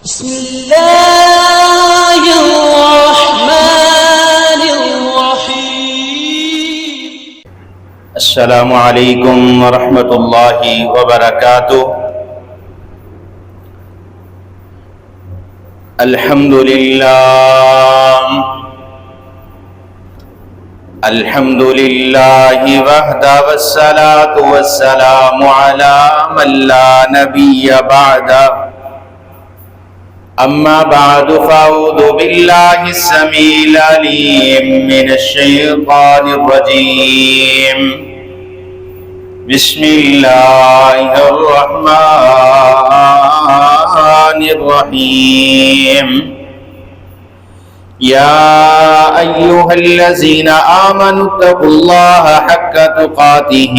بسم الله الرحمن الرحيم. السلام عليكم ورحمة الله وبركاته. الحمد لله وحده والصلاة والسلام على من لا نبي بعده. أما بعد فأعوذ بالله السميع العليم من الشيطان الرجيم. بسم الله الرحمن الرحيم. يا أيها الذين آمنوا اتقوا الله حق تقاته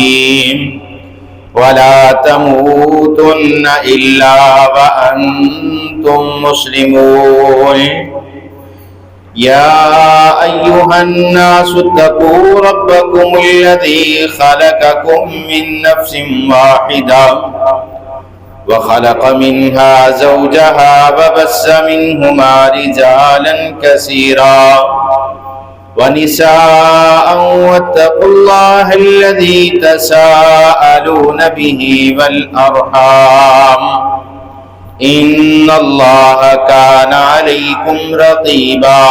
ولا تموتن إلا وأنتم مسلمون. يا أيها الناس اتقوا ربكم الذي خلقكم من نفس واحدة وخلق منها زوجها وبث منهما رجالا كثيرا ونساء واتقوا الله الذي تساءلون به والأرحام إن الله كان عليكم رقيبا.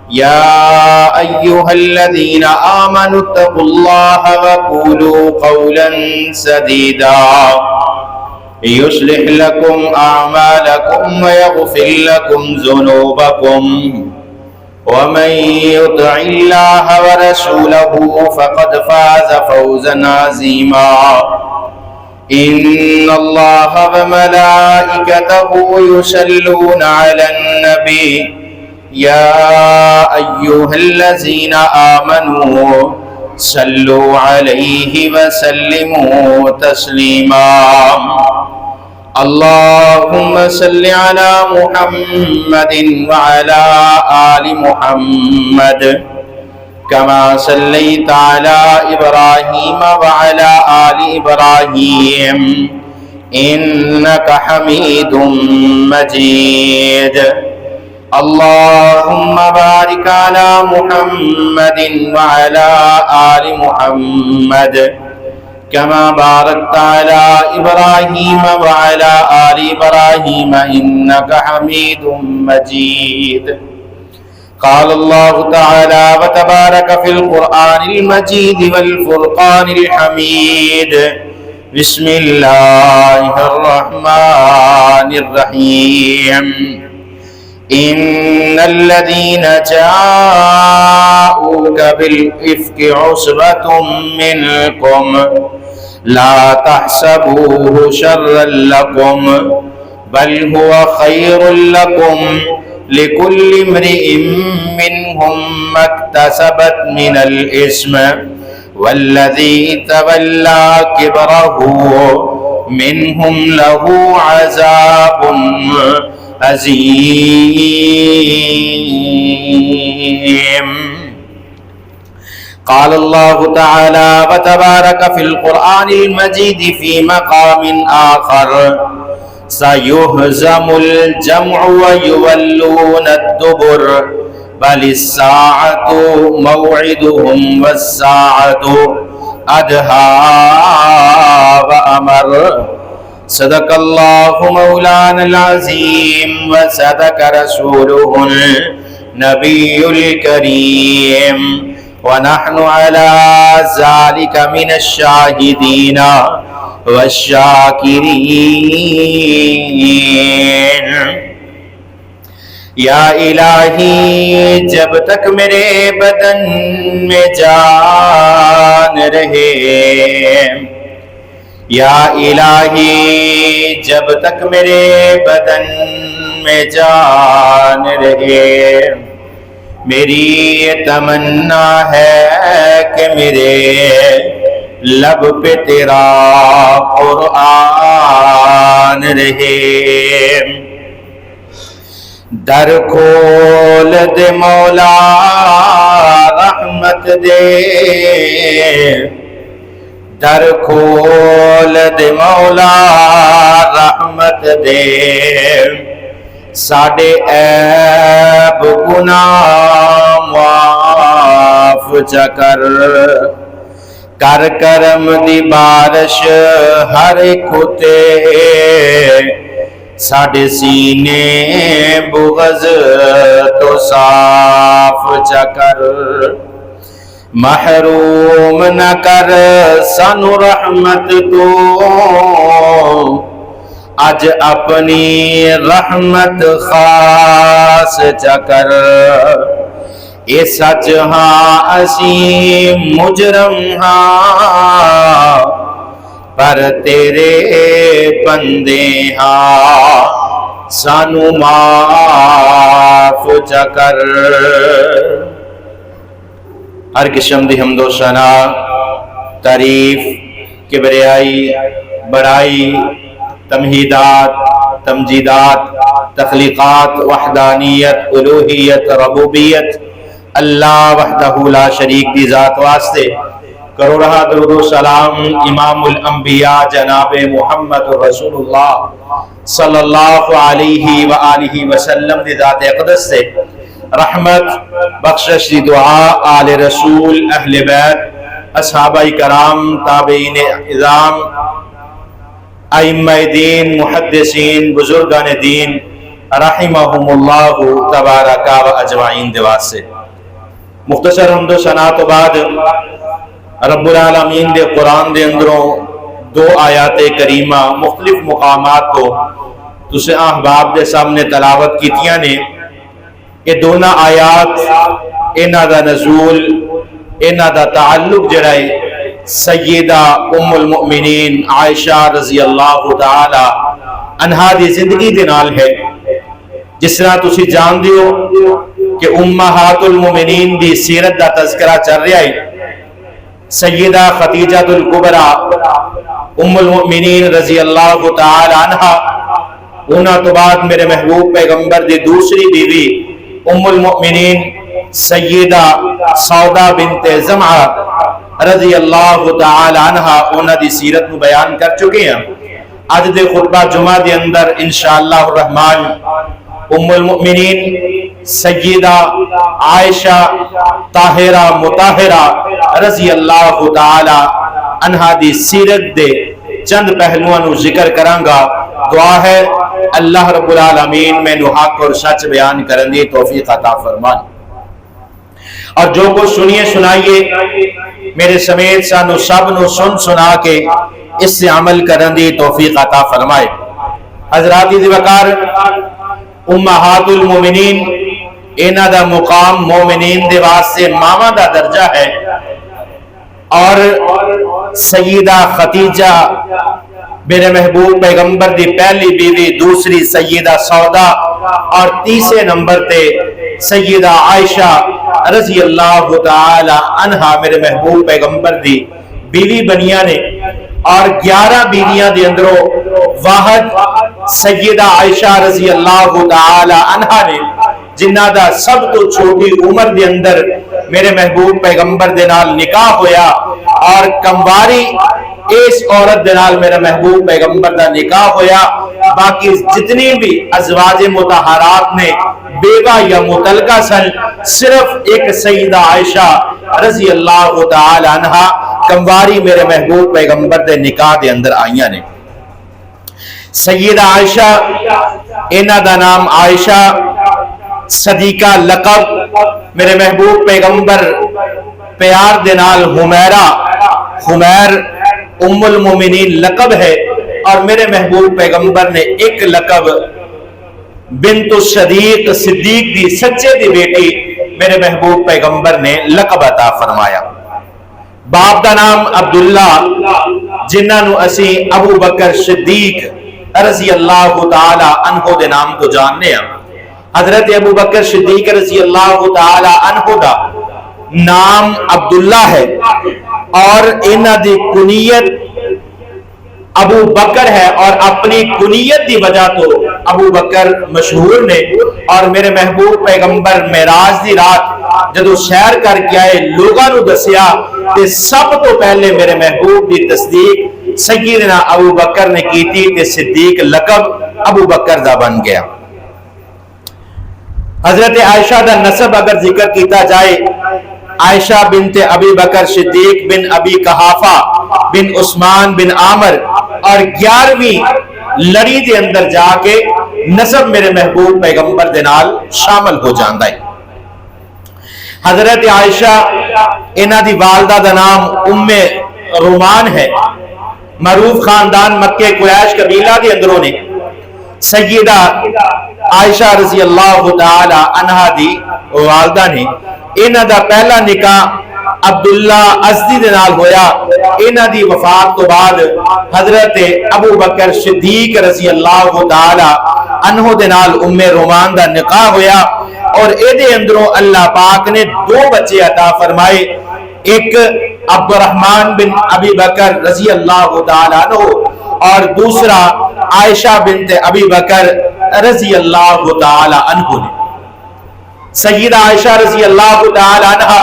يا أيها الذين آمنوا اتقوا الله وقولوا قولا سديدا يصلح لكم أعمالكم ويغفر لكم ذنوبكم ومن يطع الله ورسوله فقد فاز فوزا عظيما. إن الله وملائكته يصلون على النبي يا أيها الذين آمنوا صلوا عليه وسلموا تسليما. اللهم صل على محمد وعلى آل محمد كما صليت على إبراهيم وعلى آل إبراهيم إنك حميد مجيد. اللهم بارك على محمد وعلى آل محمد كما باركت على إبراهيم وعلى آل إبراهيم إنك حميد مجيد. قال الله تعالى وتبارك في القرآن المجيد والفرقان الحميد. بسم الله الرحمن الرحيم. إن الذين جاءوك بالإفك عصبة منكم لا تحسبوه شرا لكم بل هو خير لكم لكل امرئ منهم ما اكتسبت من الإثم والذي تولى كبره منهم له عذاب عظيم. قال الله تعالى وتبارك في القرآن المجيد في مقام آخر. سيهزم الجمع ويولون الدبر بل الساعة موعدهم والساعة أدهى وأمر. صدق الله مولانا العظيم وصدق رسوله النبي الكريم ونحن على ذلك من الشاهدين والشاکرین. یا الہی جب تک میرے بدن میں جان رہے، یا الہی جب تک میرے بدن میں جان رہے، میری یہ تمنا ہے کہ میرے لب پہ تیرا قرآن رہے. در کھول دے مولا رحمت دے، در کھول دے مولا رحمت دے، ساڈے عیب گناہ معاف چا کر کرم دی بارش ہر ایک تے ساڈے سینے بغض تو صاف چا کر محروم نہ کر سانو رحمت تو اج اپنی رحمت خاص چا کر اے سچ ہاں اسی مجرم ہاں پر تیرے بندے ہاں سانو معاف چا کر ہر قسم دی حمد و ثنا تعریف کبریائی بڑائی تمہیدات تمجیدات تخلیقات وحدانیت الوہیت ربوبیت اللہ وحدہ لا شریک دی ذات واسطے کروڑہ درود و سلام امام الانبیاء جناب محمد رسول اللہ صلی اللہ علیہ وآلہ وسلم دی ذات اقدس سے رحمت بخشش دی دعا آل رسول اہل بیت اصحابہ کرام تابعین اعظام ائمہ دین محدثین بزرگان دین رحمہم اللہ تبارک و اجمعین دیوات سے مختصر حمد و ثنا تو بعد رب العالمین دے قرآن دے اندروں دو آیات کریمہ مختلف مقامات کو تسے احباب دے سامنے تلاوت کیتیاں نے یہ دونوں آیات انہاں دا نزول انہاں دا تعلق جڑا ہے سیدہ ام المؤمنین عائشہ رضی اللہ تعالی عنہا دی زندگی دے نال ہے جس طرح تسی جان دیو کہ امہات المؤمنین دی سیرت دا تذکرہ چل رہا ہے سیدہ خدیجہ الکبریٰ ام المؤمنین رضی اللہ تعالی عنہا انہاں تو بعد میرے محبوب پیغمبر دی دوسری بیوی ام المؤمنین سیدہ سودا بنت زمعہ رضی اللہ تعالی عنہا انہاں دی سیرت نو بیان کر چکے ہیں آج دے خطبہ جمعہ دے اندر انشاءاللہ الرحمن ام المؤمنین سیدہ عائشہ طاہرہ مطہرہ رضی اللہ تعالی عنہا دی سیرت دے چند پہلوؤں نو ذکر کرانگا دعا ہے اللہ رب العالمین میں نو حق اور سچ بیان کرن دی توفیق عطا فرمان اور جو کو سنیے سنائیے میرے سمیت سانو سب نو سن سنا کے اس سے عمل کرن دی توفیق عطا فرمائے حضرات دی وقار امہات المومنین انہاں دا مقام مومنین دے واسطے ماما دا درجہ ہے اور سیدہ خدیجہ میرے محبوب پیغمبر دی پہلی بیوی دوسری سیدہ سودا اور تیسرے نمبر تے سیدہ عائشہ رضی اللہ تعالی عنہا میرے محبوب پیغمبر دی بیوی بنیاں نے اور 11 بیویاں دے اندروں واحد سیدہ عائشہ رضی اللہ تعالی عنہا نے جنہ دا سب تو چھوٹی عمر دے اندر میرے محبوب پیغمبر دے نال نکاح ہویا اور کمواری اس عورت دے نال میرے محبوب پیغمبر دا نکاح ہویا باقی جتنی بھی ازواج مطہرات نے بیوہ یا مطلقہ سن صرف ایک سیدہ عائشہ رضی اللہ تعالی عنہا کمواری میرے محبوب پیغمبر دے نکاح دے اندر آئیاں نے سیدہ عائشہ انہاں دا نام عائشہ صدیقہ لقب میرے محبوب پیغمبر پیار دے نال حمیرہ حمیر ام المومنین لقب ہے اور میرے محبوب پیغمبر نے ایک لقب بنت الصدیق صدیق دی سچے دی بیٹی میرے محبوب پیغمبر نے لقب عطا فرمایا باپ دا نام عبداللہ جنہاں نو اسی ابو بکر صدیق رضی اللہ تعالی عنہ دے نام تو جاننے ہیں حضرت ابو بکر صدیق رضی اللہ تعالی عنہ دا نام عبداللہ ہے اور انہاں دی کنیت ابو بکر ہے اور اپنی کنیت دی وجہ تو ابو بکر مشہور نے اور میرے محبوب پیغمبر معراج دی رات جدو سیر کر کے آئے لوگاں نو دسیا تے سب تو پہلے میرے محبوب دی تصدیق سیدنا ابو بکر نے کی تھی تے صدیق لقب ابو بکر دا بن گیا حضرت عائشہ دا نسب اگر ذکر کیتا جائے، عائشہ بنت ابی بکر صدیق بن ابی قحافہ بن عثمان بن عامر، اور 11ویں لڑی دے اندر جا کے نسب میرے محبوب پیغمبر دے نال شامل ہو جاندا ہے۔ حضرت عائشہ انہاں دی والدہ دا نام ام رومان ہے، معروف خاندان مکہ قریش قبیلہ دے اندروں نے۔ سیدہ عائشہ رضی اللہ تعالی عنہا دی والدہ نے انہاں دا پہلا نکاح عبداللہ ازدی دے نال ہویا۔ انہاں دی وفات تو بعد حضرت ابو بکر صدیق رضی اللہ تعالی عنہ دے نال ام رومان دا نکاح ہویا، اور اے دے اندروں اللہ پاک نے 2 بچے عطا فرمائے، ایک عبد الرحمن بن ابی بکر رضی اللہ تعالی عنہ، اور دوسرا عائشہ بنت ابی بکر رضی اللہ تعالی عنہ نے۔ سیدہ عائشہ رضی اللہ تعالی عنہ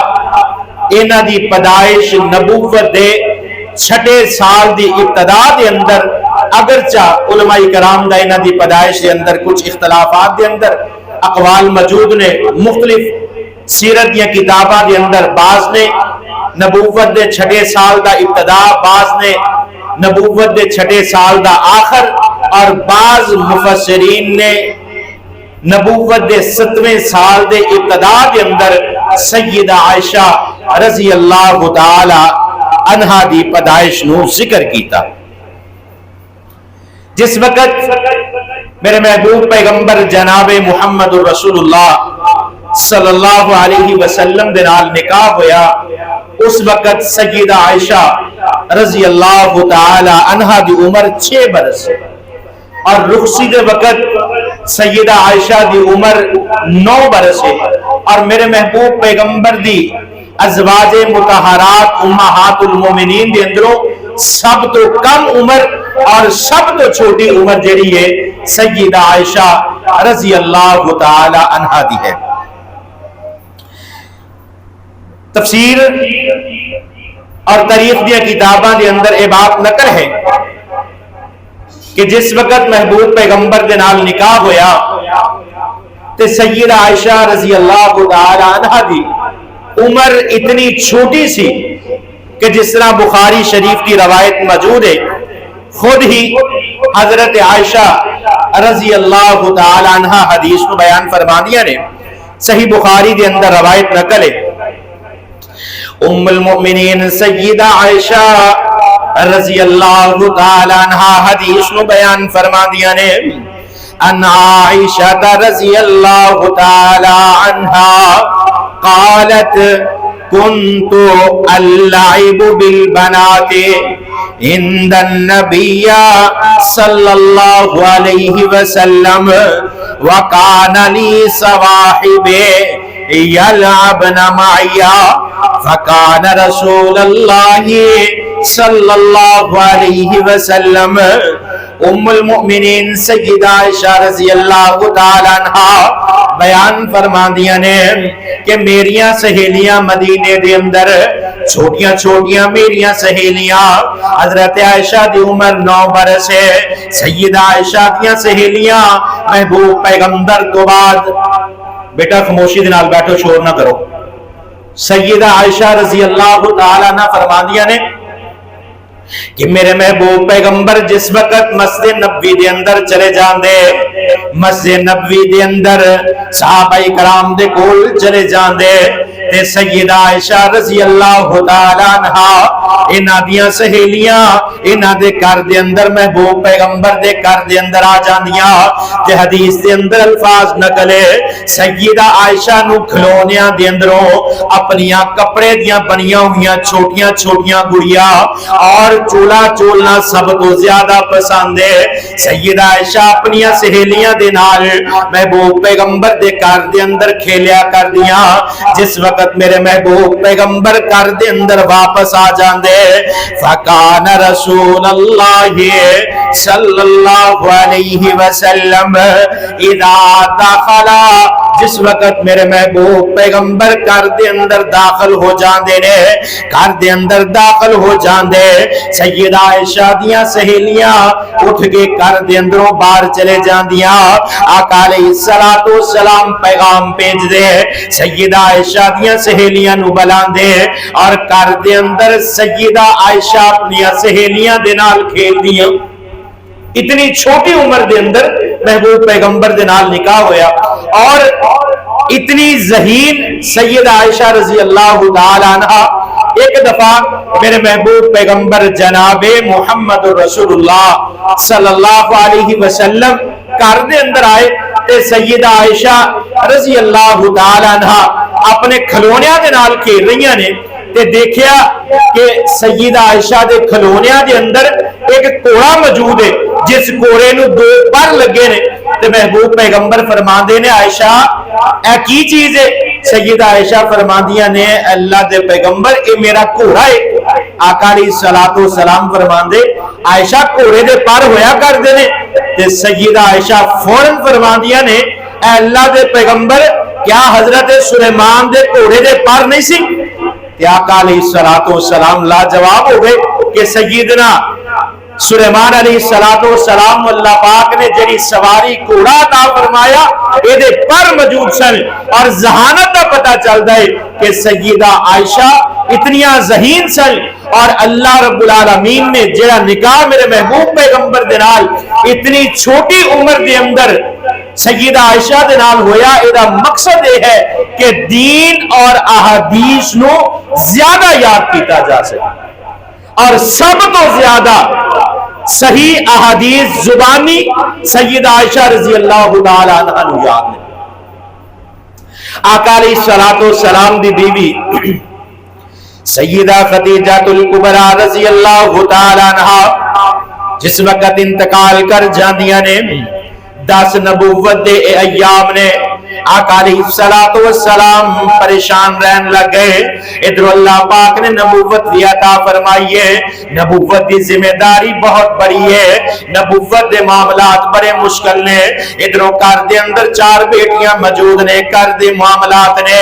انہاں دی پیدائش نبوت دے 6 سال دی ابتدا دے اندر، اگرچہ علماء کرام دا انہاں دی پیدائش دے اندر کچھ اختلافات دے اندر اقوال موجود نے، مختلف سیرت یا کتاباں دے اندر بعض نے نبوت دے 6 سال دا ابتدا، بعض نے نبوت دے 6 سال دا آخر، اور بعض مفسرین نے نبوت دے 7ویں سال دے ابتدا دے اندر سیدہ عائشہ رضی اللہ تعالی عنہا دی پیدائش نو ذکر کیتا۔ جس وقت میرے محبوب پیغمبر جناب محمد رسول اللہ صلی اللہ علیہ وسلم دے نال نکاح ہویا، اس وقت سیدہ عائشہ رضی اللہ تعالی عنہا دی عمر 6 برس، اور رخصی دے وقت سیدہ عائشہ دی عمر 9 برس ہے، اور میرے محبوب پیغمبر دی ازواج مطہرات امہات المومنین دے اندروں سب تو کم عمر اور سب تو چھوٹی عمر جڑی ہے سیدہ عائشہ رضی اللہ تعالی عنہا دی ہے۔ تفسیر اور تاریخ دیا کتاباں دے اندر اے بات نقل ہے کہ جس وقت محبوب پیغمبر دے نال نکاح ہویا تے سیدہ عائشہ رضی اللہ تعالی عنہا دی عمر اتنی چھوٹی سی کہ جس طرح بخاری شریف کی روایت موجود ہے، خود ہی حضرت عائشہ رضی اللہ تعالی عنہا حدیث کو بیان فرما دیا نے۔ صحیح بخاری دے اندر روایت نقل ہے، ام المؤمنین سیدہ عائشہ رضی اللہ تعالی عنہا حدیث کو بیان فرما دیا نے، ان عائشہ رضی اللہ تعالی عنہا قالت كنت اللعب بالبنات عند النبي صلى الله عليه وسلم وكان لي صواحب يلعبن معي فكان رسول الله صلى الله عليه وسلم ام المؤمنین سیدہ عائشہ رضی اللہ تعالی عنہا بیان فرما دیا نے کہ میریاں سہیلیاں مدینے دے اندر چھوٹیاں چھوٹیاں میریاں سہیلیاں، حضرت عائشہ دی عمر 9 برس ہے، سیدہ عائشہ دیاں سہیلیاں محبوب پیغمبر تو بعد، بیٹا خاموشی دے نال بیٹھو، شور نہ کرو، سیدہ عائشہ رضی اللہ تعالی عنہ فرما دیا نے کہ میرے محبوب پیغمبر جس وقت مسجد نبوی دے اندر چلے جاندے، مسجد نبوی دے اندر صحابہ کرام دے کول چلے جاندے تے سیدہ عائشہ رضی اللہ تعالی عنہا انہاں دیاں سہیلیاں انہاں دے گھر دے اندر محبوب پیغمبر دے گھر دے اندر آ جاندیاں تے حدیث دے اندر الفاظ نقلے سیدہ عائشہ نو کھلونیاں دے اندروں اپنیاں کپڑے دیاں بنیاں ہویاں چھوٹیاں چھوٹیاں گڑیاں اور چولا چولنا سب تو زیادہ پسند ہے۔ سیدہ عائشہ اپنیاں سہیلیاں دے نال محبوب پیغمبر دے گھر دے اندر کھیلیا کر دیاں، جس وقت میرے محبوب پیغمبر گھر دے اندر واپس آ جاندے فکان رسول اللہ صلی اللہ علیہ وسلم اذا دخلا جس وقت میرے محبوب پیغمبر گھر دے اندر داخل ہو جاندے نے، گھر دے اندر داخل ہو جاندے، سیدہ عائشہ دیاں سہیلیاں اٹھ کے گھر دے اندروں باہر چلے جاندیاں، آقا علیہ الصلوۃ والسلام پیغام بھیج دے، سیدہ عائشہ دیاں سہیلیاں نو بلاندے، اور گھر دے اندر سیدہ عائشہ اپنی سہیلیاں دے نال کھیل دیاں۔ اتنی چھوٹی عمر دے اندر محبوب پیغمبر دے نال نکاح ہویا، اور اتنی ذہین سیدہ عائشہ رضی اللہ تعالی عنہا ایک دفعہ میرے محبوب پیغمبر جناب محمد رسول اللہ صلی اللہ علیہ وسلم گھر دے اندر آئے تے سیدہ عائشہ رضی اللہ تعالی عنہا اپنے کھلونیاں دے نال کھیل رہیاں نے، تے دیکھیا کہ سیدہ عائشہ دے کھلونیاں دے اندر ایک کوڑا موجود ہے، جس کوڑے نو 2 پر لگے نے، تے محبوب پیغمبر فرماندے نے عائشہ اے کی چیز ہے؟ سیدہ عائشہ فرماندیاں نے اللہ دے پیغمبر اے میرا گھوڑا ہے۔ آقا علیہ الصلوۃ والسلام فرماندے عائشہ گھوڑے دے پر ہویا کر دے نے، تے سیدہ عائشہ فوراً فرماندیاں نے اے اللہ دے پیغمبر کیا حضرت سلیمان دے گھوڑے دے پر نہیں سی؟ تے آقا علیہ الصلوۃ والسلام لاجواب ہو گئے کہ سیدنا سلیمان علیہ السلام اللہ پاک نے جڑی سواری گھوڑا عطا فرمایا اے دے پر موجود سن، اور ذہانت کا پتہ چلتا ہے کہ سیدہ عائشہ اتنیاں ذہین سن، اور اللہ رب العالمین نے جڑا نکاح میرے محبوب پیغمبر دے نال اتنی چھوٹی عمر دے اندر سیدہ عائشہ دے نال ہویا، ادا مقصد یہ ہے کہ دین اور احادیث نو زیادہ یاد کیتا جا سکے، اور سب تو زیادہ صحیح احادیث زبانی سیدہ عائشہ رضی اللہ تعالی عنہا نو یاد نے۔ آقا علیہ الصلوۃ والسلام دی بیوی سیدہ خدیجہ الکبریٰ رضی اللہ تعالی عنہا جس وقت انتقال کر جاندیاں نے، 10 نبوت دے ایام نے، آقا علیہ الصلوۃ والسلام پریشان رہن لگ گئے۔ ادھر اللہ پاک نے نبوت دی عطا فرمائی ہے، نبوت دی ذمہ داری بہت بڑی ہے، نبوت دے معاملات بڑے مشکل نے۔ ادھروں گھر دے اندر 4 بیٹیاں موجود نے، گھر دے معاملات نے،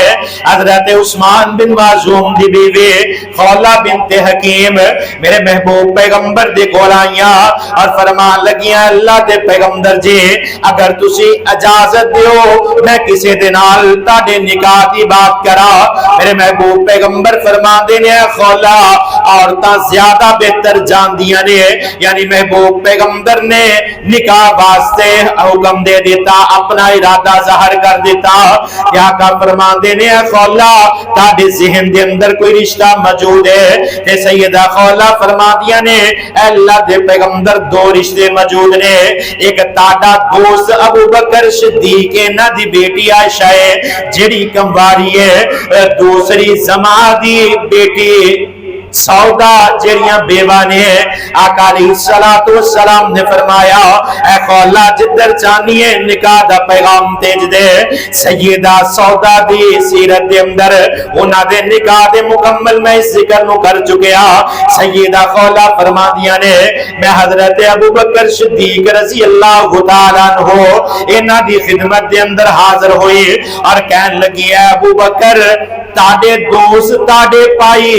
حضرت عثمان بن مظعون دی بیوی خولہ بنت حکیم میرے محبوب پیغمبر دے کول آئیاں اور فرمان لگیاں اللہ دے پیغمبر جی اگر تسی اجازت دیو میں کسی دے نال تاڈے نکاح دی بات کرا۔ میرے محبوب پیغمبر فرماندے نے خولہ عورتاں زیادہ بہتر جاندیاں نے، یعنی محبوب پیغمبر نے نکاح واسطے حکم دے دیتا، اپنا ارادہ ظاہر کر دیتا۔ کیا کا فرماندے نے خولہ تاڈے ذہن دے اندر کوئی رشتہ موجود ہے؟ تے سیدہ خولہ فرماندیاں نے اے اللہ دے پیغمبر 2 رشتے موجود نے، ایک تاڈا دوست ابو بکر صدیق انہاں دی بیٹی عائشہ ہے جڑی کمواری ہے، دوسری زما دی بیٹی سودا جڑیاں بیوہ نے۔ آقا علیہ الصلوۃ والسلام نے فرمایا اے خولہ جدھر چاہنی ہے نکاح دا پیغام بھیج دے۔ سیدہ سودا دی سیرت دے اندر انہاں دے نکاح دے مکمل میں اس ذکر نو کر چکیا۔ سیدہ خولہ فرماندیاں نے میں حضرت ابو بکر صدیق رضی اللہ تعالی عنہ انہاں دی خدمت دے اندر حاضر ہوئی اور کہن لگی ہے ابو بکر تاڈے دوست تاڈے پائی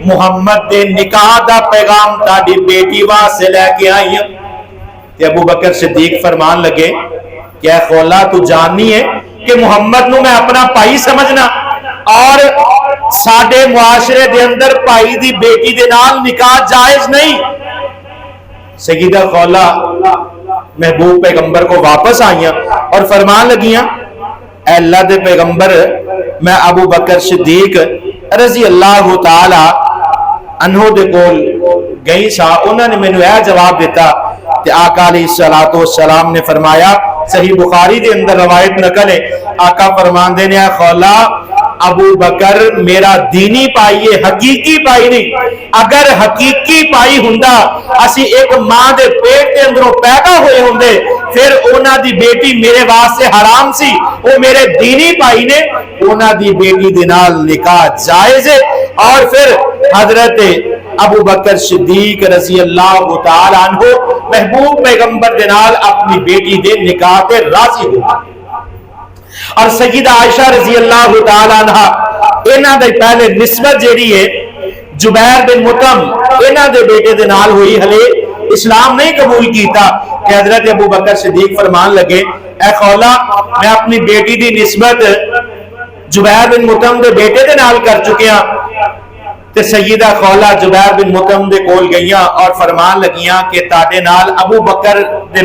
محمد دے نکاح دا پیغام تاڈی بیٹی واسطے لے کے آئی ہیں۔ تے ابو بکر صدیق فرمان لگے کہ اے خولہ تو جاننی ہے کہ محمد نو میں اپنا پائی سمجھنا، اور ساڈے معاشرے دے اندر پائی دی بیٹی دے نال نکاح جائز نہیں۔ سیدہ خولہ محبوب پیغمبر کو واپس آئیاں اور فرمان لگیاں اے اللہ دے پیغمبر میں ابو بکر صدیق رضی اللہ تعالی عنہ دے کول گئی سا، انہوں نے مینوں یہ جواب دیتا کہ آقا علیہ الصلوۃ والسلام نے فرمایا، صحیح بخاری دے اندر روایت نقل ہے، آقا فرماندے نے خولہ ابو بکر میرا دینی پائی ہے، حقیقی پائی نہیں۔ اگر حقیقی پائی ہوندا اسی ایک ماں دے پیٹ دے اندروں پیدا ہوئے ہوندے پھر اونا دی بیٹی میرے واسطے حرام سی، وہ میرے دینی پائی نے، اونا دی بیٹی دے نال نکاح جائز ہے۔ اور پھر حضرت ابو بکر صدیق رضی اللہ تعالی عنہ محبوب پیغمبر دے نال اپنی بیٹی دے نکاح تے راضی ہو۔ اور سیدہ عائشہ رضی اللہ تعالی عنہ انہاں دے پہلے نسبت جیڑی ہے جبیر بن مطعم انہاں دے بیٹے دے نال ہوئی، ہلے اسلام نہیں قبول کیتا کہ حضرت ابو بکر صدیق فرمان لگے اے خولا میں اپنی بیٹی دی نسبت جبیر بن مطعم دے بیٹے دے نال کر چکیاں، تے سیدہ خولا جبیر بن مطعم دے کول گئیاں اور فرمان لگیاں کہ تاڈے نال ابو بکر دے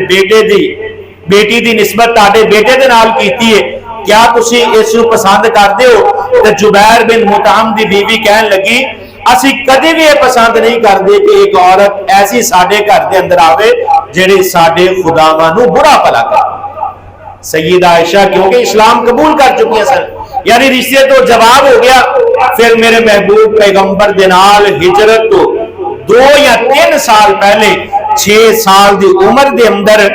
بیٹی دی نسبت تاڈے بیٹے دے نال کیتی ہے، کیا تسی اس نو پسند کردے ہو؟ تے جبیر بن مطعم دی بیوی کہن لگی اسی کدی بھی یہ پسند نہیں کرتے کہ ایک عورت ایسی ساڈے گھر دے اندر آوے جڑی ساڈے خداواں نو برا بھلا کرے۔ سیدہ عائشہ کیونکہ اسلام قبول کر چکی ہیں سن، یعنی رشتے تو جواب ہو گیا۔ پھر میرے محبوب پیغمبر دے نال ہجرت تو 2 یا 3 سال پہلے 6 سال دی عمر دے اندر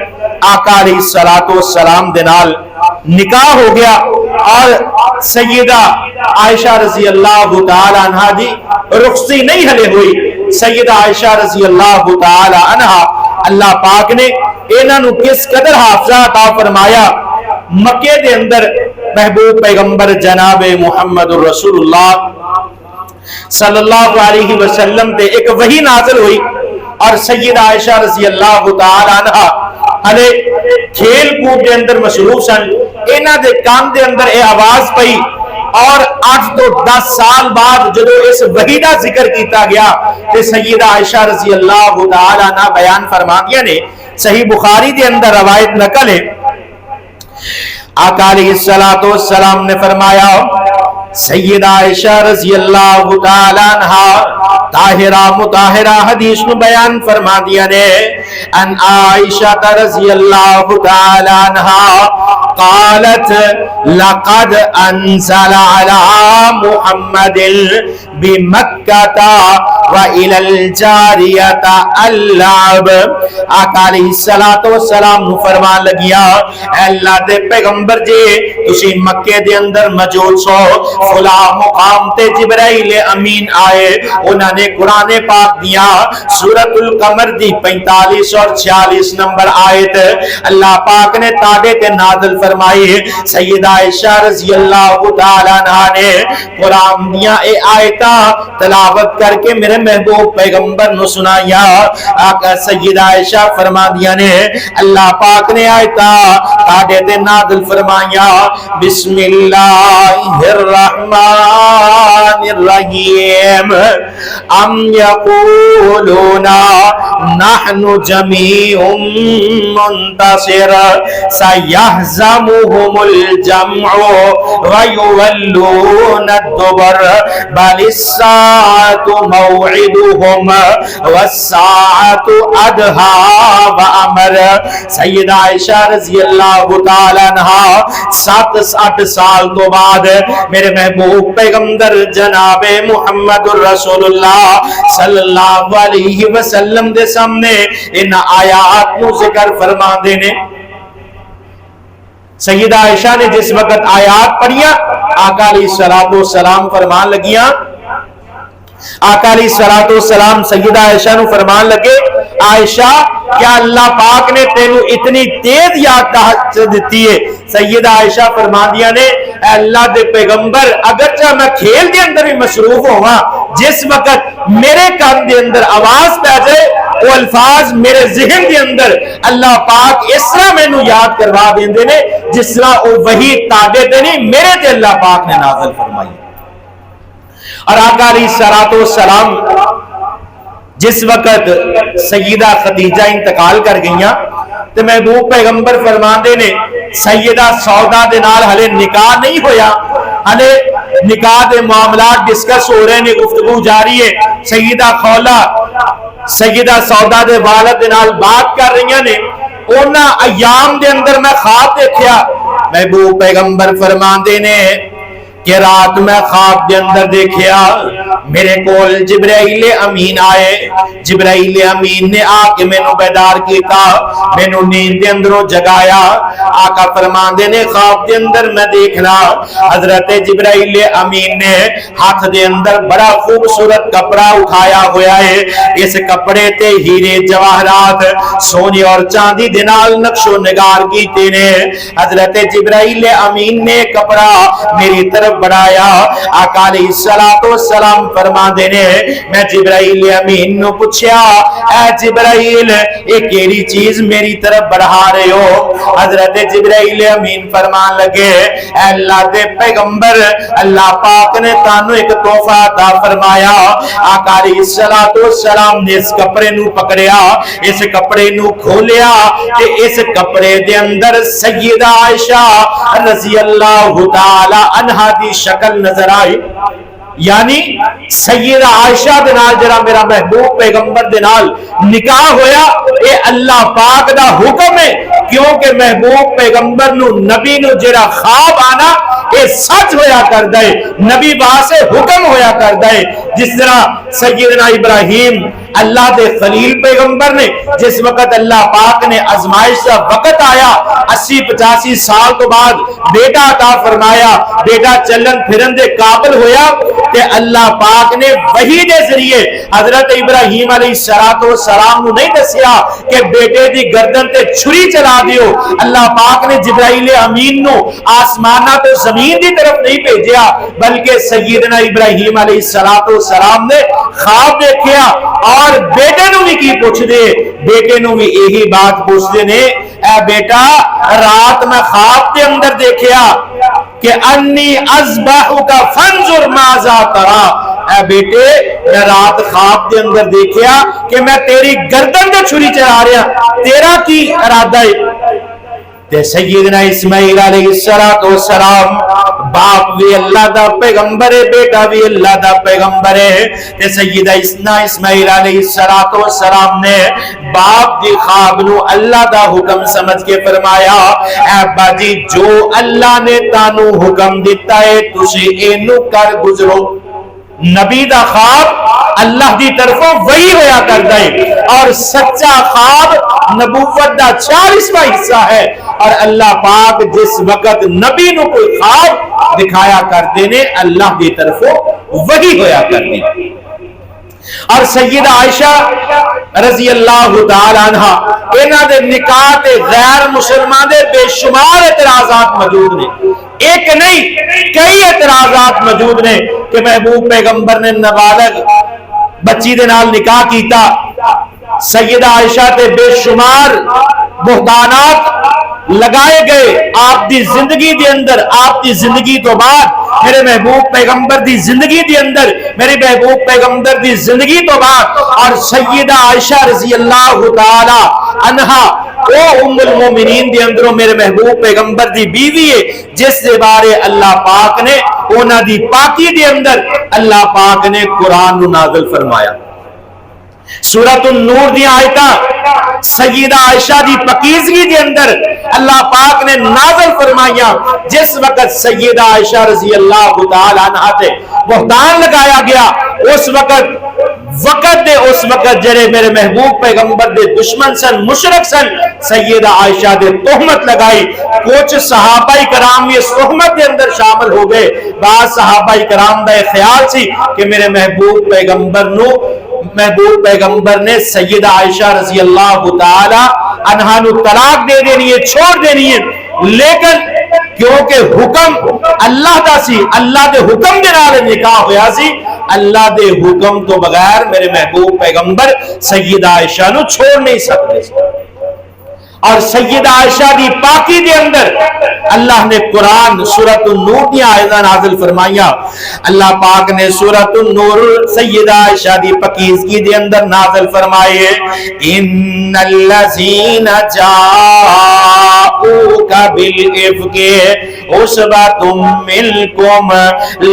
آقا علیہ الصلوۃ والسلام دے نال نکاح ہو گیا، اور سیدہ عائشہ رضی اللہ تعالی عنہ دی رخصتی نہیں ہلے ہوئی۔ سیدہ عائشہ رضی اللہ تعالی عنہ اللہ پاک نے انہاں نو کس قدر حافظہ عطا فرمایا، مکے دے اندر محبوب پیغمبر جناب محمد رسول اللہ صلی اللہ علیہ وسلم تے ایک وحی نازل ہوئی، اور سیدہ عائشہ رضی اللہ تعالی عنہ ہلے کھیل کود دے اندر مصروف سن، انہاں دے کان دے اندر اے آواز پئی، اور 8 تو 10 سال بعد جدو اس وحی دا ذکر کیتا گیا تے سیدہ عائشہ رضی اللہ تعالی عنہ بیان فرماندیاں نے، صحیح بخاری دے اندر روایت نقل ہے، آقا علیہ الصلوۃ والسلام نے فرمایا سیدہ عائشہ رضی اللہ تعالی عنہ طاہرہ مطہرہ حدیث نو بیان فرما دیا نے، ان عائشہ رضی اللہ تعالی عنہ قالت لقد انزل على محمد بمکہ وإلى الجاریہ اللعب۔ آقا علیہ الصلوۃ والسلام فرمان لگیا اے اللہ دے پیغمبر جی تسی مکے دے اندر موجود سو، فلاں مقام تے جبرائیل امین آئے، انہوں نے قرآن پاک دیا سورۃ القمر دی 45 اور 46 نمبر آیت اللہ پاک نے تاڑے تے نازل فرمائی۔ سیدہ عائشہ رضی اللہ تعالیٰ عنہ نے قرآن دیا اے آیتہ تلاوت کر کے میرے محبوب پیغمبر نو سنایا۔ آقا سیدہ عائشہ فرما دیا نے اللہ پاک نے آیتہ تاڑے تے نازل فرمایا، بسم اللہ الرحمن الرحیم ام یقولون نحن جمیع منتصر سیہزمہم الجمع ویولون الدبر بل الساعت موعدہم والساعت ادھا وامر۔ سیدہ عائشہ رضی اللہ تعالیٰ عنہ 7-8 سال تو بعد میرے محبوب پیغمبر جناب محمد رسول اللہ صلی اللہ علیہ وسلم دے سامنے ان آیات کو ذکر فرما دینے۔ سیدہ عائشہ نے جس وقت آیات پڑھیا آقا علیہ الصلوۃ والسلام فرمان لگیاں، آقا علیہ الصلوۃ والسلام سیدہ عائشہ نو فرمان لگے عائشہ کیا اللہ پاک نے تینوں اتنی تیز یاد دیتی ہے؟ سیدہ عائشہ فرماندیاں نے اے اللہ دے پیغمبر اگرچہ میں کھیل دے اندر بھی مصروف ہوا، جس وقت میرے کان دے اندر آواز پہ جائے وہ الفاظ میرے ذہن دے اندر اللہ پاک اس طرح میں نو یاد کروا دیندے نے جس طرح وہ وحی تاڑے تے نہیں میرے تے اللہ پاک نے نازل فرمائی۔ اور آقا علیہ الصلوۃ والسلام جس وقت سیدہ خدیجہ انتقال کر گئیاں تو محبوب پیغمبر فرماندے نے سیدہ سودا دے نال ہلے نکاح نہیں ہویا، ہلے نکاح دے معاملات ڈسکس ہو رہے نے، گفتگو جاری ہے۔ سیدہ خولا سیدہ سودا دے والد دے نال بات کر رہی نے، اونا ایام دے اندر میں خواب دیکھیا، محبوب پیغمبر فرماندے نے کہ رات میں خواب دے اندر دیکھیا میرے کول جبرائیل امین آئے، جبرائیل امین نے آ کے مینوں بیدار کیتا، مینوں نیند دے اندروں جگایا۔ آقا فرماندے نے خواب دے اندر میں دیکھنا حضرت جبرائیل امین نے ہاتھ دے اندر بڑا خوبصورت کپڑا اٹھایا ہوا ہے، اس کپڑے تے ہیرے جواہرات سونے اور چاندی دے نال نقش و نگار کیتے نے۔ حضرت جبرائیل امین نے کپڑا میری طرف بڑھایا۔ آقا علیہ السلام فرماندے نے میں جبرائیل امین نو پوچھیا اے جبرائیل یہ کیڑی چیز میری طرف بڑھا رہے ہو؟ حضرت جبرائیل امین فرمان لگے اے اللہ دے پیغمبر اللہ پاک نے تانوں ایک تحفہ عطا فرمایا۔ آقا علیہ السلام نے اس کپڑے نو پکڑیا، اس کپڑے نو کھولیا تے اس کپڑے دے اندر سیدہ عائشہ رضی اللہ تعالی عنہا دی شکل نظر آئی۔ یعنی سیدہ عائشہ دے نال جڑا میرا محبوب پیغمبر دے نال نکاح ہویا اے اللہ پاک دا حکم ہے، کیونکہ محبوب پیغمبر نو نبی نو جڑا خواب آنا اے سچ ہویا کر دے، نبی واسے حکم ہویا کر دے۔ جس طرح سیدنا ابراہیم اللہ دے خلیل پیغمبر نے جس وقت اللہ پاک نے آزمائش کا وقت آیا 80-85 سال تو بعد بیٹا عطا فرمایا، بیٹا چلن پھرن دے قابل ہویا کہ اللہ پاک نے وحی دے ذریعے حضرت ابراہیم علیہ السلام نو نہیں دسیا کہ بیٹے دی گردن تے چھری چلا دیو۔ اللہ پاک نے جبرائیل امین نو آسمانہ تو زمین دی طرف نہیں بھیجیا، بلکہ سیدنا ابراہیم علیہ السلام نے خواب دیکھیا اور بیٹے نو بھی کی پوچھ دے، بیٹے نو بھی یہی بات پوچھ دے نے اے بیٹا رات میں خواب دے اندر دیکھیا کہ انی اذبحک فانظر ماذا ترى، اے بیٹے میں رات خواب دے اندر دیکھیا کہ میں تیری گردن تے چھری چلا رہا، تیرا کی ارادہ ہے؟ تے سیدنا اسماعیل علیہ السلام باپ بھی اللہ دا پیغمبر ہے، بیٹا بھی اللہ دا پیغمبر ہے۔ تے سیدہ اسماعیل علیہ السلام نے باپ دی خواب نو اللہ دا حکم سمجھ کے فرمایا اے ابا جی جو اللہ نے تانوں حکم دیتا ہے تسی اینو کر گزرو۔ نبی دا خواب اللہ دی طرفوں وہی ہویا کر دے، اور سچا خواب نبوت دا 40واں حصہ ہے، اور اللہ پاک جس وقت نبی نو کوئی خواب دکھایا کرتے نے اللہ دی طرفوں وہی ہویا کر دی۔ اور سیدہ عائشہ رضی اللہ تعالی عنہا انہاں دے نکاح تے غیر مسلمان دے بے شمار اعتراضات موجود نے، ایک نہیں کئی اعتراضات موجود نے کہ محبوب پیغمبر نے نابالغ بچی دے نال نکاح کیتا۔ سیدہ عائشہ تے بے شمار بہتانات لگائے گئے آپ دی زندگی دے اندر، آپ دی زندگی تو بعد میرے محبوب پیغمبر دی زندگی دے اندر، میرے محبوب پیغمبر دی زندگی تو بعد، اور سیدہ عائشہ رضی اللہ تعالی عنہا او ام المومنین دے اندروں میرے محبوب پیغمبر دی بیوی ہے جس دے بارے اللہ پاک نے انہاں دی پاکی دے اندر اللہ پاک نے قرآن نو نازل فرمایا۔ سورۃ النور دی آیتاں سیدہ عائشہ دی پاکیزگی دے اندر اللہ پاک نے نازل فرمایا۔ جس وقت سیدہ عائشہ رضی اللہ تعالی عنہا تے بہتان لگایا گیا اس وقت جڑے میرے محبوب پیغمبر دے دشمن سن، مشرک سن، سیدہ عائشہ دے تہمت لگائی۔ کچھ صحابہ کرام یہ تہمت دے اندر شامل ہو گئے۔ بعض صحابہ کرام دا خیال سی کہ میرے محبوب پیغمبر نے سیدہ عائشہ رضی اللہ تعالی عنہا نو طلاق دے دینی ہے، چھوڑ دینی ہے، لیکن کیونکہ حکم اللہ دا سی، اللہ دے حکم دے نال نکاح ہویا سی، اللہ دے حکم تو بغیر میرے محبوب پیغمبر سیدہ عائشہ نو چھوڑ نہیں سکتے۔ اور سیدہ عائشہ دی پاکی دے اندر اللہ نے قرآن سورۃ النور دی آیتاں نازل فرمائیا۔ اللہ پاک نے سورۃ النور سیدہ عائشہ دی پاکیزگی دے اندر نازل فرمائے ان الذین جاءوک بالافک عصبۃ منکم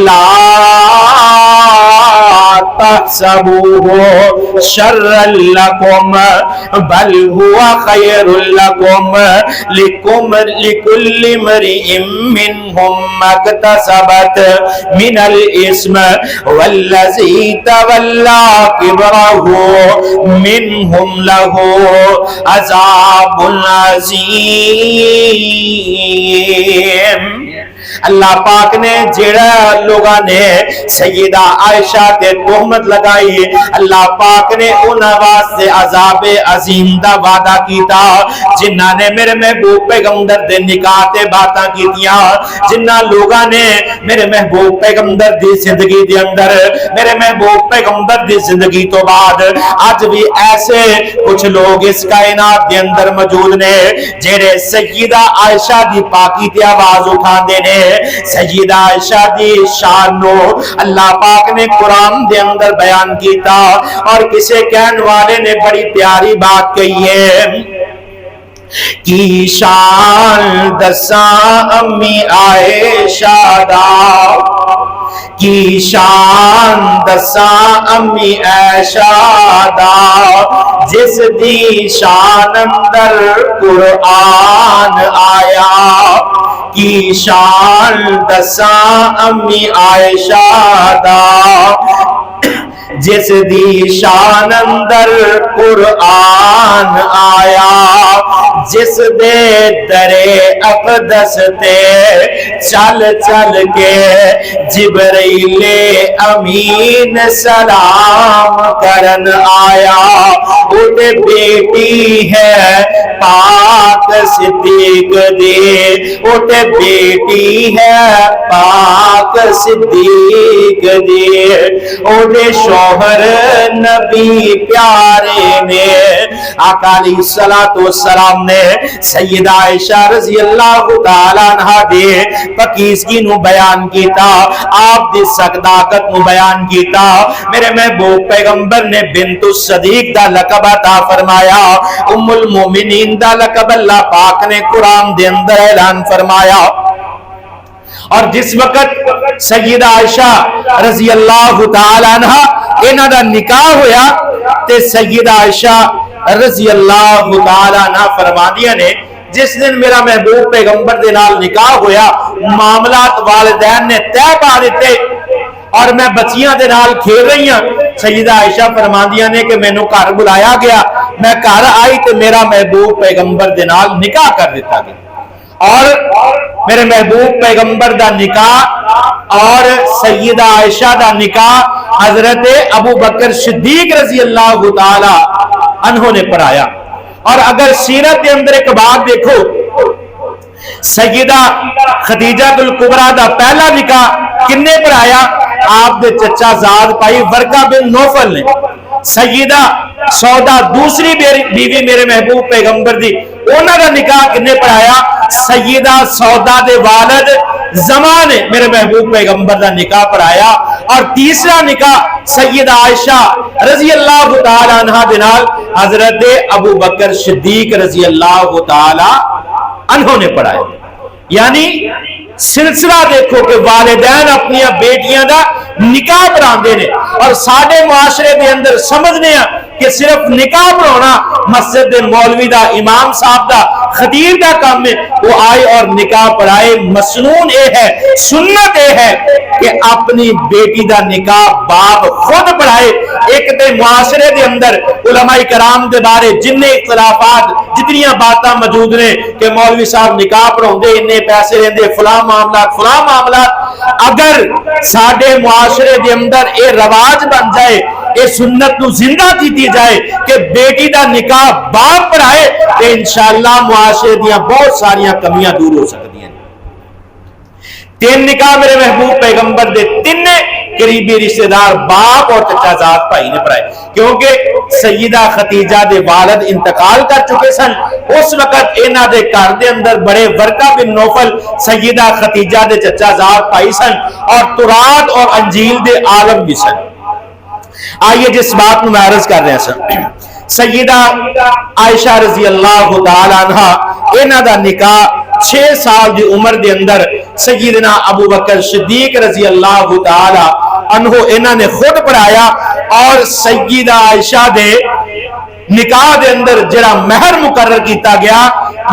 لا تحسبوه شرا لكم بل هو خير لكم لكل امرئ منهم ما اكتسبت من الإثم والذي تولى كبره منهم له عذاب عظیم۔ اللہ پاک نے جڑا لوگاں نے سیدہ عائشہ تے تہمت لگائی، اللہ پاک نے انہاں واسطے عذاب عظیم دا وعدہ کیتا، جنہاں نے میرے محبوب پیغمبر دے نکاح تے باتاں کیتیاں، جنہاں لوگاں نے میرے محبوب پیغمبر دی زندگی دے اندر، میرے محبوب پیغمبر دی زندگی تو بعد آج بھی ایسے کچھ لوگ اس کائنات دے اندر موجود نے جڑے سیدہ عائشہ دی پاکی تے آواز اٹھاندے نے۔ سیدہ عائشہ دی شان نو اللہ پاک نے قرآن دے اندر بیان کیتا، اور کسے کہن والے نے بڑی پیاری بات کہی ہے کی شان دساں امی عائشہ دا، کی شان دساں امی عائشہ دا، جس دی شان اندر قرآن آیا، کی شان دساں امی عائشہ دا، جس دی شان اندر قرآن آیا، جس دے درے اقدس تے چل چل کے جبرائیل امین سلام کرن آیا، اٹھ بیٹی ہے پاک صدیق دی، اٹھ بیٹی ہے پاک صدیق دی، اٹھ شوہر نبی پیارے نے۔ آقا علیہ السلام نے سیدہ عائشہ رضی اللہ تعالیٰ عنہ دے پاکیزگی نو بیان کیتا، آپ دی صداقت نو بیان کیتا۔ میرے محبوب پیغمبر نے بنت الصدیق دا لقب عطا فرمایا، ام المومنین دا لقب اللہ پاک نے قرآن دے اندر اعلان فرمایا۔ اور جس وقت سیدہ عائشہ رضی اللہ تعالی عنہ انہاں دا نکاح ہویا تے سیدہ عائشہ رضی اللہ تعالی عنہ فرماندیاں نے جس دن میرا محبوب پیغمبر دے نال نکاح ہویا، معاملات والدین نے طے پا دیتے اور میں بچیاں دے نال کھیل رہی ہوں۔ سیدہ عائشہ فرماندیاں نے کہ مینوں گھر بلایا گیا، میں گھر آئی تے میرا محبوب پیغمبر دے نال نکاح کر دیتا گیا، اور میرے محبوب پیغمبر دا نکاح اور سیدہ عائشہ دا نکاح حضرت ابو بکر صدیق رضی اللہ تعالی عنہ نے پڑھایا۔ اور اگر سیرت کے اندر ایک بات دیکھو، سیدہ خدیجہ الکبریٰ دا پہلا نکاح کنے پڑھایا؟ آپ دے چچا زاد پائی ورقہ بن نوفل نے۔ سیدہ سودا دوسری بیوی میرے محبوب پیغمبر دی، انہاں دا نکاح کنے پڑھایا؟ سیدہ سودا دے والد زمان نے میرے محبوب پیغمبر دا نکاح پڑھایا۔ اور تیسرا نکاح سیدہ عائشہ رضی اللہ تعالی عنہ دے نال حضرت ابو بکر صدیق رضی اللہ تعالی عنہ نے پڑھایا۔ یعنی سلسلہ دیکھو کہ والدین اپنی بیٹیاں دا نکاح پڑھاندے نے، اور ساڈے معاشرے دے اندر سمجھنے ہیں کہ صرف نکاح پڑھانا مسجد دے مولوی دا، امام صاحب دا، خطیب دا کام ہے، وہ آئے اور نکاح پڑھائے۔ مسنون اے ہے، سنت اے ہے کہ اپنی بیٹی دا نکاح باپ خود پڑھائے۔ ایک تے معاشرے دے اندر علماء کرام دے بارے جننے اختلافات، جتنیاں باتاں موجود نے کہ مولوی صاحب نکاح پڑھاؤندے، اننے پیسے لیندے، فلاں معاملات۔ اگر ساڈے معاشرے دے اندر اے رواج بن جائے، اے سنت نو زندہ کیتی جائے کہ بیٹی دا نکاح باپ پڑھائے، تو انشاءاللہ معاشرے دیاں بہت ساریاں کمیاں دور ہو سکتی ہیں۔ تین نکاح میرے محبوب پیغمبر دے تینے قریبی رشتہ دار باپ اور چچا زاد بھائی نے پڑھائے، کیونکہ سیدہ خدیجہ دے والد انتقال کر چکے سن۔ اس وقت انہاں دے گھر دے اندر بڑے ورقہ بن نوفل سیدہ خدیجہ دے چچا زاد بھائی سن، اور تورات اور انجیل دے عالم بھی سن۔ آئیے جس بات میں عرض کر رہے ہیں سن، سیدہ عائشہ رضی اللہ تعالی عنہ انہاں دا نکاح 6 سال دی عمر دے اندر سیدنا ابو بکر صدیق رضی اللہ تعالی عنہ انہاں نے خود پڑھایا، اور سیدہ عائشہ دے نکاح دے اندر جڑا مہر مقرر کیتا گیا،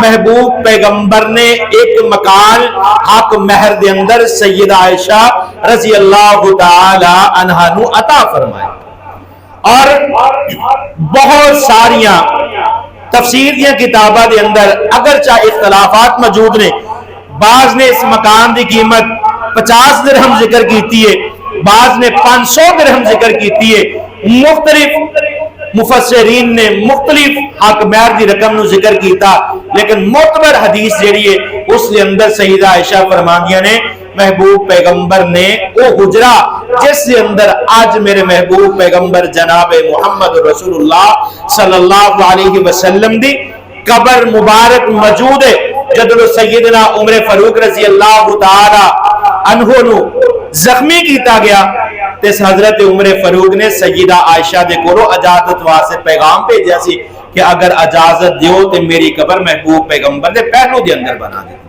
محبوب پیغمبر نے ایک مکان حق مہر دے اندر سیدہ عائشہ رضی اللہ تعالی عنہا نو عطا فرمایا۔ اور بہت ساریاں تفسیر دیا کتاباں دے اندر اگرچہ اختلافات موجود نے، بعض نے اس مکان دی قیمت 50 درہم ذکر کیتی ہے، بعض نے 500 درہم ذکر کیتی ہے، مختلف مفسرین نے مختلف حق مہر دی رقم نو ذکر کیتا، لیکن معتبر حدیث جیڑی ہے اس کے اندر سیدہ عائشہ فرماندیاں نے محبوب پیغمبر نے او حجرہ جس کے اندر آج میرے محبوب پیغمبر جناب محمد رسول اللہ صلی اللہ علیہ وسلم دی قبر مبارک موجود ہے، جدو سیدنا عمر فاروق رضی اللہ تعالی عنہ نو زخمی کیتا گیا، تیس حضرت عمر فاروق نے سیدہ عائشہ دے کولو اجازت واسطے پیغام بھیجا سی کہ اگر اجازت دیو تے میری قبر محبوب پیغمبر دے پہلو دے اندر بنا دے۔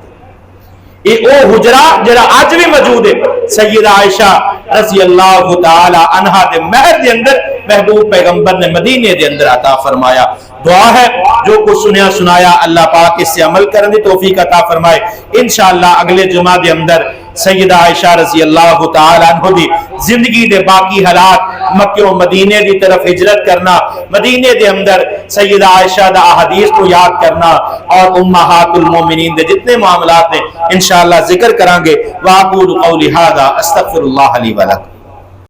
یہ او حجرہ جڑا آج بھی موجود ہے سیدہ عائشہ رضی اللہ تعالی عنہا دے مہر دے اندر محبوب پیغمبر نے مدینے دے اندر عطا فرمایا۔ دعا ہے جو کچھ سنیا سنایا اللہ پاک اس سے عمل کرنے توفیق عطا فرمائے۔ انشاءاللہ اگلے جمعہ دے اندر سیدہ عائشہ رضی اللہ تعالی عنہ دی زندگی دے باقی حالات، مکہ و مدینے دی طرف ہجرت کرنا، مدینے دے اندر سیدہ عائشہ دا احادیث کو یاد کرنا، اور امہات المومنین دے جتنے معاملات ہیں انشاءاللہ ذکر کرانگے۔ وَأَقُولُ قَوْلِ هَذَا أَسْتَغْفِرُ اللَّهَ لِي وَلَكُمْ۔